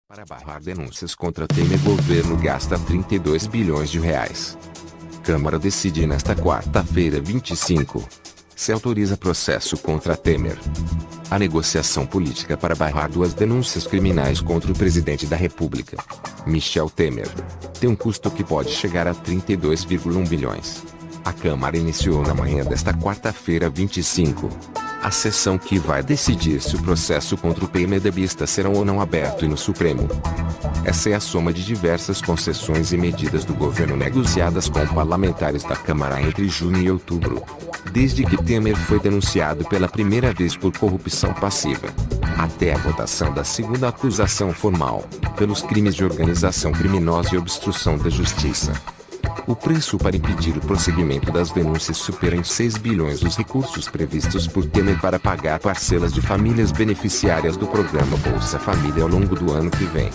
Para barrar denúncias contra Temer, governo gasta 32 bilhões de reais. Câmara decide nesta quarta-feira 25. Se autoriza processo contra Temer. A negociação política para barrar duas denúncias criminais contra o presidente da República, Michel Temer, tem um custo que pode chegar a 32,1 bilhões. A Câmara iniciou na manhã desta quarta-feira 25. A sessão que vai decidir se o processo contra o PMDBista será ou não aberto no Supremo. Essa é a soma de diversas concessões e medidas do governo negociadas com parlamentares da Câmara entre junho e outubro, desde que Temer foi denunciado pela primeira vez por corrupção passiva, até a votação da segunda acusação formal, pelos crimes de organização criminosa e obstrução da justiça. O preço para impedir o prosseguimento das denúncias supera em 6 bilhões os recursos previstos por Temer para pagar parcelas de famílias beneficiárias do programa Bolsa Família ao longo do ano que vem.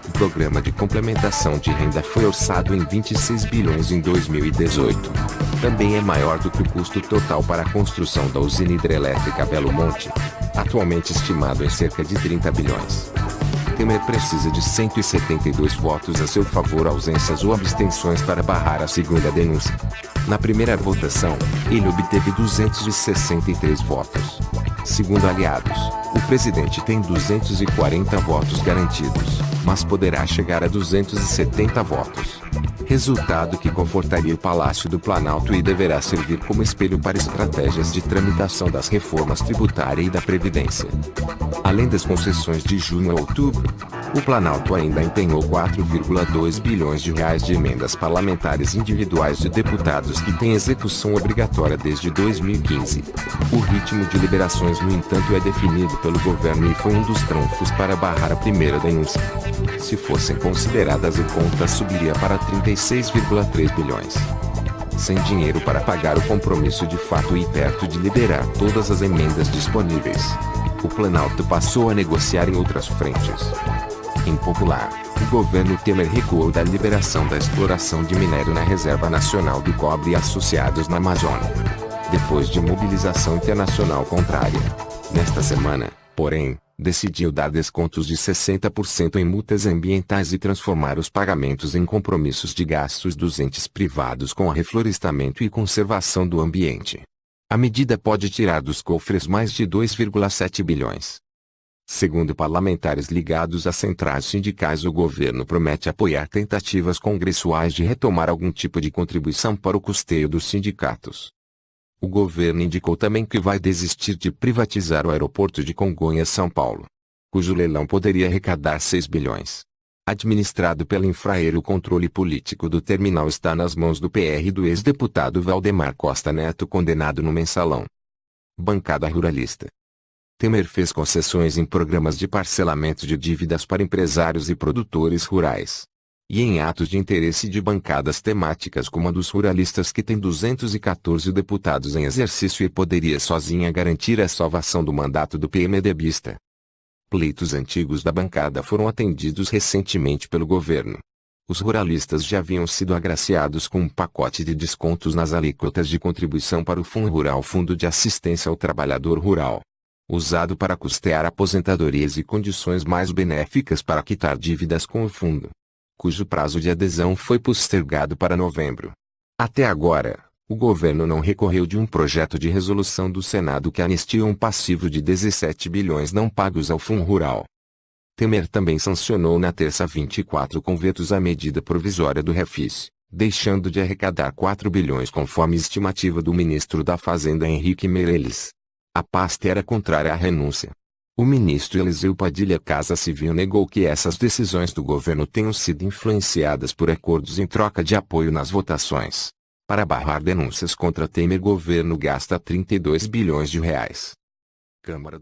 O programa de complementação de renda foi orçado em 26 bilhões em 2018. Também é maior do que o custo total para a construção da usina hidrelétrica Belo Monte, atualmente estimado em cerca de 30 bilhões. Temer precisa de 172 votos a seu favor, ausências ou abstenções para barrar a segunda denúncia. Na primeira votação, ele obteve 263 votos. Segundo aliados, o presidente tem 240 votos garantidos, mas poderá chegar a 270 votos. Resultado que confortaria o Palácio do Planalto e deverá servir como espelho para estratégias de tramitação das reformas tributária e da Previdência. Além das concessões de junho a outubro, o Planalto ainda empenhou 4,2 bilhões de reais de emendas parlamentares individuais de deputados que têm execução obrigatória desde 2015. O ritmo de liberações, no entanto, é definido pelo governo e foi um dos trunfos para barrar a primeira denúncia. Se fossem consideradas, a conta subiria para 36,3 bilhões. Sem dinheiro para pagar o compromisso de fato e perto de liberar todas as emendas disponíveis, o Planalto passou a negociar em outras frentes. Impopular, o governo Temer recuou da liberação da exploração de minério na Reserva Nacional do Cobre e Associados na Amazônia, depois de mobilização internacional contrária. Nesta semana, porém, decidiu dar descontos de 60% em multas ambientais e transformar os pagamentos em compromissos de gastos dos entes privados com reflorestamento e conservação do ambiente. A medida pode tirar dos cofres mais de 2,7 bilhões. Segundo parlamentares ligados a centrais sindicais, o governo promete apoiar tentativas congressuais de retomar algum tipo de contribuição para o custeio dos sindicatos. O governo indicou também que vai desistir de privatizar o aeroporto de Congonhas, São Paulo, cujo leilão poderia arrecadar 6 bilhões. Administrado pela Infraero, o controle político do terminal está nas mãos do PR do ex-deputado Valdemar Costa Neto, condenado no Mensalão. Bancada ruralista. Temer fez concessões em programas de parcelamento de dívidas para empresários e produtores rurais, e em atos de interesse de bancadas temáticas como a dos ruralistas, que tem 214 deputados em exercício e poderia sozinha garantir a salvação do mandato do PMDBista. Pleitos antigos da bancada foram atendidos recentemente pelo governo. Os ruralistas já haviam sido agraciados com um pacote de descontos nas alíquotas de contribuição para o Fundo Rural, Fundo de Assistência ao Trabalhador Rural, usado para custear aposentadorias, e condições mais benéficas para quitar dívidas com o fundo, cujo prazo de adesão foi postergado para novembro. Até agora, o governo não recorreu de um projeto de resolução do Senado que anistia um passivo de 17 bilhões não pagos ao Fundo Rural. Temer também sancionou na terça 24 com vetos a medida provisória do Refis, deixando de arrecadar 4 bilhões conforme estimativa do ministro da Fazenda Henrique Meirelles. A pasta era contrária à renúncia. O ministro Eliseu Padilha Casa Civil negou que essas decisões do governo tenham sido influenciadas por acordos em troca de apoio nas votações. Para barrar denúncias contra Temer, governo gasta 32 bilhões de reais. Câmara